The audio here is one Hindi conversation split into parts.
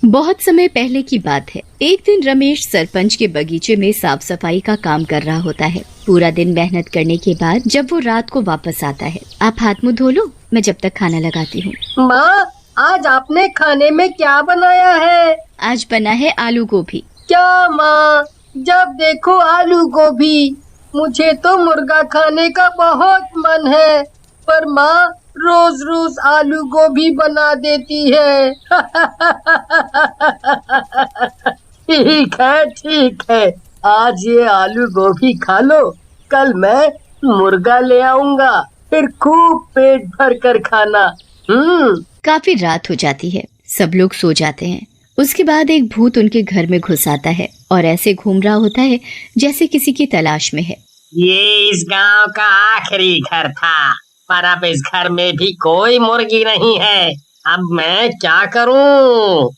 बहुत समय पहले की बात है। एक दिन रमेश सरपंच के बगीचे में साफ सफाई का काम कर रहा होता है। पूरा दिन मेहनत करने के बाद जब वो रात को वापस आता है, आप हाथ मुंह धो लो, मैं जब तक खाना लगाती हूँ। माँ, आज आपने खाने में क्या बनाया है? आज बना है आलू गोभी। क्या माँ, जब देखो आलू गोभी। मुझे तो मुर्गा खाने का बहुत मन है, पर माँ रोज रोज आलू गोभी बना देती है। ठीक है, आज ये आलू गोभी खा लो, कल मैं मुर्गा ले आऊंगा, फिर खूब पेट भर कर खाना। काफी रात हो जाती है, सब लोग सो जाते हैं। उसके बाद एक भूत उनके घर में घुस आता है और ऐसे घूम रहा होता है जैसे किसी की तलाश में है। ये इस गांव का आखिरी घर था, पर अब इस घर में भी कोई मुर्गी नहीं है। अब मैं क्या करूं?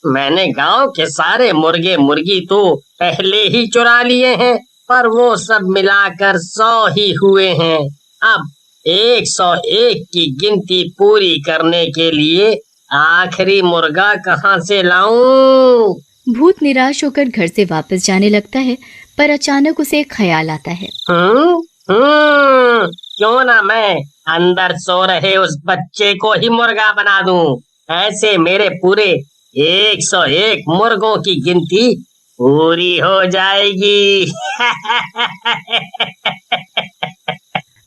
मैंने गांव के सारे मुर्गे मुर्गी तो पहले ही चुरा लिए हैं, पर वो सब मिलाकर 100 ही हुए हैं। अब 101 की गिनती पूरी करने के लिए आखिरी मुर्गा कहाँ से लाऊं? भूत निराश होकर घर से वापस जाने लगता है, पर अचानक उसे एक ख्याल आता है। क्यों ना मैं अंदर सो रहे उस बच्चे को ही मुर्गा बना दूं। ऐसे मेरे पूरे 101 मुर्गों की गिनती पूरी हो जाएगी।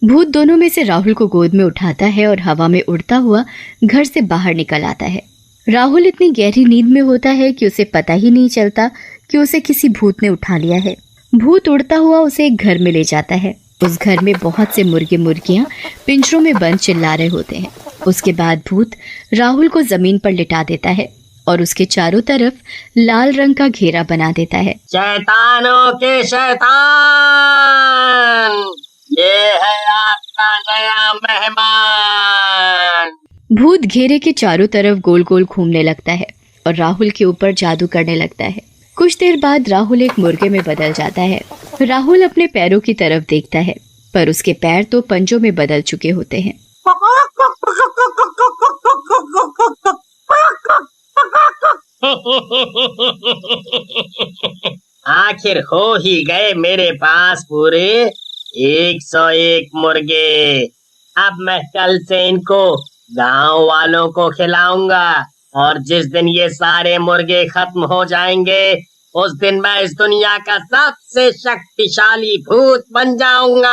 भूत दोनों में से राहुल को गोद में उठाता है और हवा में उड़ता हुआ घर से बाहर निकल आता है। राहुल इतनी गहरी नींद में होता है कि उसे पता ही नहीं चलता कि उसे किसी भूत ने उठा लिया है। भूत उड़ता हुआ उसे एक घर में ले जाता है। उस घर में बहुत से मुर्गे मुर्गियां पिंजरों में बंद चिल्ला रहे होते हैं। उसके बाद भूत राहुल को जमीन पर लिटा देता है और उसके चारों तरफ लाल रंग का घेरा बना देता है। शैतानों के शैतान, ये है आपका नया मेहमान। भूत घेरे के चारों तरफ गोल गोल घूमने लगता है और राहुल के ऊपर जादू करने लगता है। कुछ देर बाद राहुल एक मुर्गे में बदल जाता है। राहुल अपने पैरों की तरफ देखता है, पर उसके पैर तो पंजों में बदल चुके होते हैं। आखिर हो ही गए मेरे पास पूरे 101 मुर्गे। अब मैं कल से इनको गांव वालों को खिलाऊंगा, और जिस दिन ये सारे मुर्गे खत्म हो जाएंगे उस दिन मैं इस दुनिया का सबसे शक्तिशाली भूत बन जाऊंगा।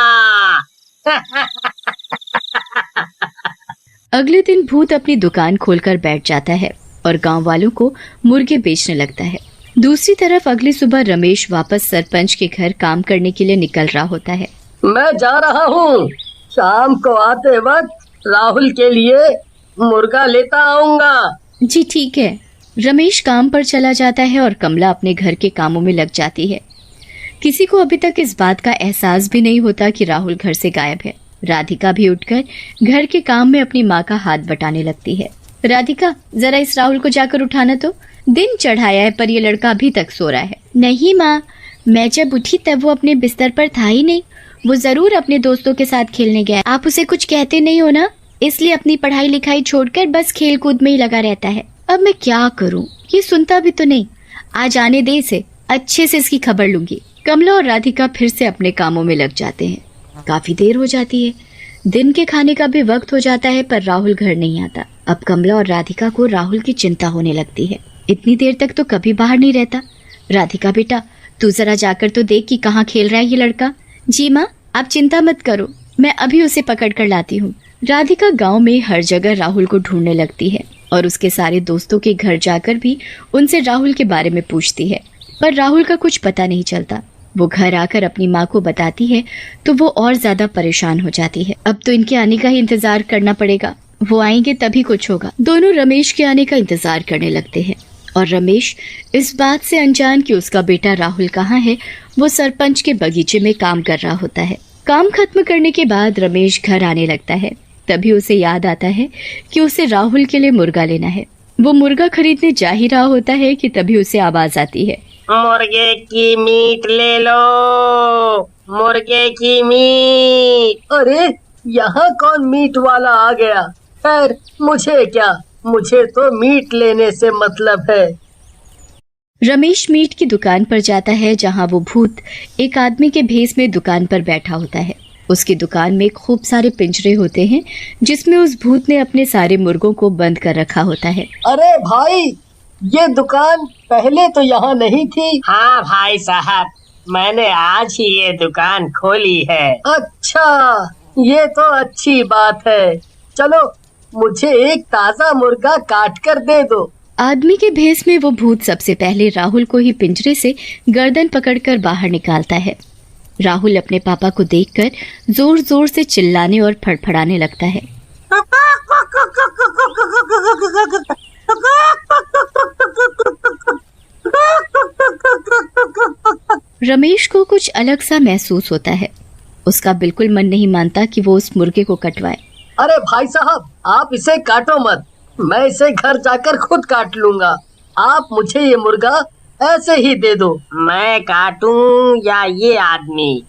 अगले दिन भूत अपनी दुकान खोलकर बैठ जाता है और गांव वालों को मुर्गे बेचने लगता है। दूसरी तरफ अगली सुबह रमेश वापस सरपंच के घर काम करने के लिए निकल रहा होता है। मैं जा रहा हूँ, शाम को आते वक्त राहुल के लिए मुर्गा लेता आऊंगा। जी ठीक है। रमेश काम पर चला जाता है और कमला अपने घर के कामों में लग जाती है। किसी को अभी तक इस बात का एहसास भी नहीं होता कि राहुल घर से गायब है। राधिका भी उठकर घर के काम में अपनी माँ का हाथ बटाने लगती है। राधिका, जरा इस राहुल को जाकर उठाना तो। दिन चढ़ाया है पर ये लड़का अभी तक सो रहा है। नहीं माँ, मैं जब उठी तब वो अपने बिस्तर पर था ही नहीं। वो जरूर अपने दोस्तों के साथ खेलने गया। आप उसे कुछ कहते नहीं हो ना, इसलिए अपनी पढ़ाई लिखाई छोड़कर बस खेल कूद में ही लगा रहता है। अब मैं क्या करूं, ये सुनता भी तो नहीं। आज आने दे इसे, अच्छे से इसकी खबर लूंगी। कमला और राधिका फिर से अपने कामों में लग जाते हैं। काफी देर हो जाती है। दिन के खाने का भी वक्त हो जाता है, पर राहुल घर नहीं आता। अब कमला और राधिका को राहुल की चिंता होने लगती है। इतनी देर तक तो कभी बाहर नहीं रहता। राधिका बेटा, तू जरा जाकर तो देख कि कहाँ खेल रहा है ये लड़का। जी माँ, आप चिंता मत करो, मैं अभी उसे पकड़ कर लाती हूँ। राधिका गांव में हर जगह राहुल को ढूंढने लगती है और उसके सारे दोस्तों के घर जाकर भी उनसे राहुल के बारे में पूछती है, पर राहुल का कुछ पता नहीं चलता। वो घर आकर अपनी माँ को बताती है तो वो और ज्यादा परेशान हो जाती है। अब तो इनके आने का ही इंतजार करना पड़ेगा, वो आएंगे तभी कुछ होगा। दोनों रमेश के आने का इंतजार करने लगते हैं और रमेश इस बात से अनजान कि उसका बेटा राहुल कहाँ है, वो सरपंच के बगीचे में काम कर रहा होता है। काम खत्म करने के बाद रमेश घर आने लगता है। तभी उसे याद आता है कि उसे राहुल के लिए मुर्गा लेना है। वो मुर्गा खरीदने जा ही रहा होता है कि तभी उसे आवाज आती है, मुर्गे की मीट ले लो, मुर्गे की मीट। अरे, यहाँ कौन मीट वाला आ गया? खैर, मुझे क्या, मुझे तो मीट लेने से मतलब है। रमेश मीट की दुकान पर जाता है जहां वो भूत एक आदमी के भेष में दुकान पर बैठा होता है। उसकी दुकान में खूब सारे पिंजरे होते हैं जिसमें उस भूत ने अपने सारे मुर्गों को बंद कर रखा होता है। अरे भाई, ये दुकान पहले तो यहाँ नहीं थी। हाँ भाई साहब, मैंने आज ही ये दुकान खोली है। अच्छा, ये तो अच्छी बात है। चलो, मुझे एक ताजा मुर्गा काट कर दे दो। आदमी के भेष में वो भूत सबसे पहले राहुल को ही पिंजरे से गर्दन पकड़कर बाहर निकालता है। राहुल अपने पापा को देखकर जोर जोर से चिल्लाने और फड़फड़ाने लगता है। रमेश को कुछ अलग सा महसूस होता है। उसका बिल्कुल मन नहीं मानता कि वो उस मुर्गे को कटवाए। अरे भाई साहब, आप इसे काटो मत, मैं इसे घर जाकर खुद काट लूंगा। आप मुझे ये मुर्गा ऐसे ही दे दो। मैं काटूं या ये आदमी?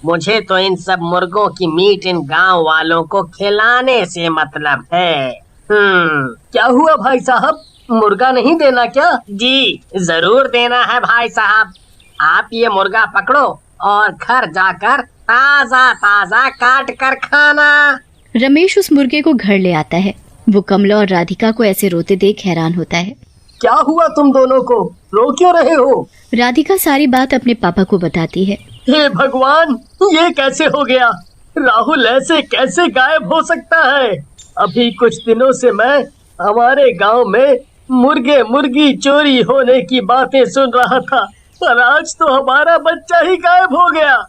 मुझे तो इन सब मुर्गों की मीट इन गांव वालों को खिलाने से मतलब है। क्या हुआ भाई साहब, मुर्गा नहीं देना क्या? जी जरूर देना है भाई साहब। आप ये मुर्गा पकड़ो और घर जाकर ताजा ताजा काट कर खाना। रमेश उस मुर्गे को घर ले आता है। वो कमला और राधिका को ऐसे रोते देख हैरान होता है। क्या हुआ तुम दोनों को, रो क्यों रहे हो? राधिका सारी बात अपने पापा को बताती है। हे भगवान, ये कैसे हो गया? राहुल ऐसे कैसे गायब हो सकता है? अभी कुछ दिनों से मैं हमारे गांव में मुर्गे मुर्गी चोरी होने की बातें सुन रहा था, पर आज तो हमारा बच्चा ही गायब हो गया।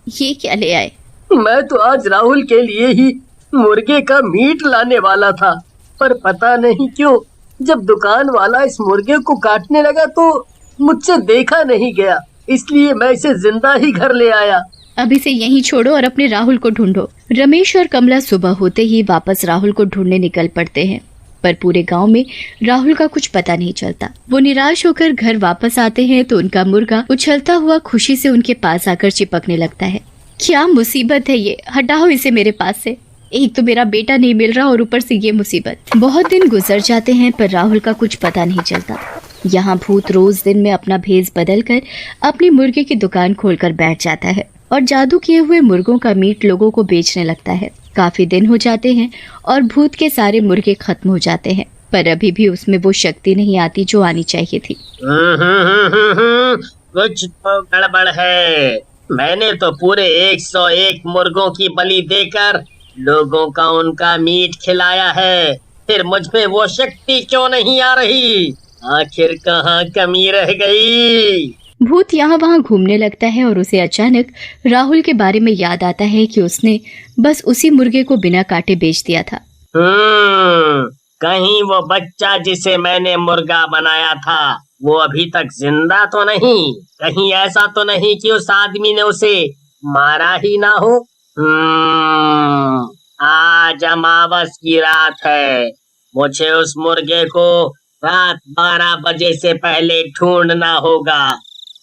ये क्या ले आए? मैं तो आज राहुल के लिए ही मुर्गे का मीट लाने वाला था, पर पता नहीं क्यों जब दुकान वाला इस मुर्गे को काटने लगा तो मुझसे देखा नहीं गया, इसलिए मैं इसे जिंदा ही घर ले आया। अब इसे यहीं छोड़ो और अपने राहुल को ढूंढो। रमेश और कमला सुबह होते ही वापस राहुल को ढूंढने निकल पड़ते हैं, पर पूरे गांव में राहुल का कुछ पता नहीं चलता। वो निराश होकर घर वापस आते हैं तो उनका मुर्गा उछलता हुआ खुशी से उनके पास आकर चिपकने लगता है। क्या मुसीबत है ये, हटाओ इसे मेरे पास से। एक तो मेरा बेटा नहीं मिल रहा और ऊपर से ये मुसीबत। बहुत दिन गुजर जाते हैं पर राहुल का कुछ पता नहीं चलता। यहाँ भूत रोज दिन में अपना भेष बदल कर अपनी मुर्गे की दुकान खोलकर बैठ जाता है और जादू किए हुए मुर्गों का मीट लोगों को बेचने लगता है। काफी दिन हो जाते हैं और भूत के सारे मुर्गे खत्म हो जाते हैं, पर अभी भी उसमें वो शक्ति नहीं आती जो आनी चाहिए थी। कुछ तो गड़बड़ है। मैंने तो पूरे 101 मुर्गों की बलि देकर लोगों का उनका मीट खिलाया है, फिर मुझ में वो शक्ति क्यों नहीं आ रही? आखिर कहाँ कमी रह गई? भूत यहाँ वहाँ घूमने लगता है और उसे अचानक राहुल के बारे में याद आता है कि उसने बस उसी मुर्गे को बिना काटे बेच दिया था। कहीं वो बच्चा जिसे मैंने मुर्गा बनाया था वो अभी तक जिंदा तो नहीं? कहीं ऐसा तो नहीं कि उस आदमी ने उसे मारा ही ना हो? आज अमावस की रात है। मुझे उस मुर्गे को रात 12 बजे से पहले ढूंढना होगा,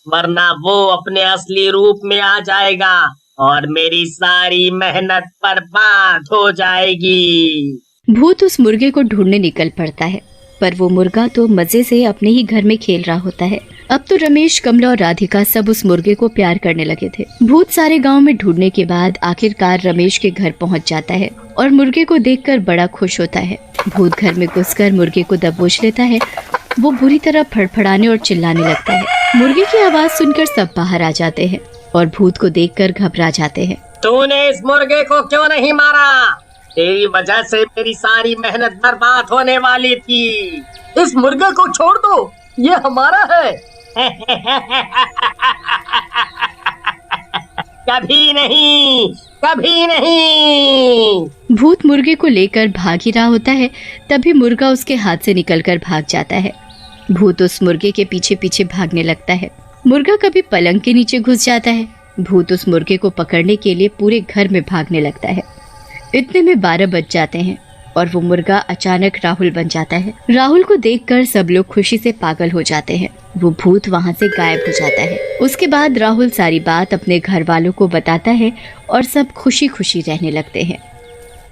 वरना वो अपने असली रूप में आ जाएगा और मेरी सारी मेहनत बर्बाद हो जाएगी। भूत उस मुर्गे को ढूंढने निकल पड़ता है, पर वो मुर्गा तो मजे से अपने ही घर में खेल रहा होता है। अब तो रमेश, कमला और राधिका सब उस मुर्गे को प्यार करने लगे थे। भूत सारे गांव में ढूंढने के बाद आखिरकार रमेश के घर पहुंच जाता है और मुर्गे को देखकर बड़ा खुश होता है। भूत घर में घुसकर मुर्गे को दबोच लेता है। वो बुरी तरह फड़फड़ाने और चिल्लाने लगता है। मुर्गे की आवाज सुनकर सब बाहर आ जाते हैं और भूत को देखकर घबरा जाते हैं। तूने इस मुर्गे को क्यों नहीं मारा? तेरी वजह से मेरी सारी मेहनत बर्बाद होने वाली थी। इस मुर्गे को छोड़ दो, ये हमारा है। कभी नहीं, कभी नहीं। भूत मुर्गे को लेकर भाग ही रहा होता है, तभी मुर्गा उसके हाथ से निकलकर भाग जाता है। भूत उस मुर्गे के पीछे पीछे भागने लगता है। मुर्गा कभी पलंग के नीचे घुस जाता है। भूत उस मुर्गे को पकड़ने के लिए पूरे घर में भागने लगता है। इतने में 12 बज जाते हैं और वो मुर्गा अचानक राहुल बन जाता है। राहुल को देखकर सब लोग खुशी से पागल हो जाते हैं। वो भूत वहाँ से गायब हो जाता है। उसके बाद राहुल सारी बात अपने घर वालों को बताता है और सब खुशी खुशी रहने लगते हैं।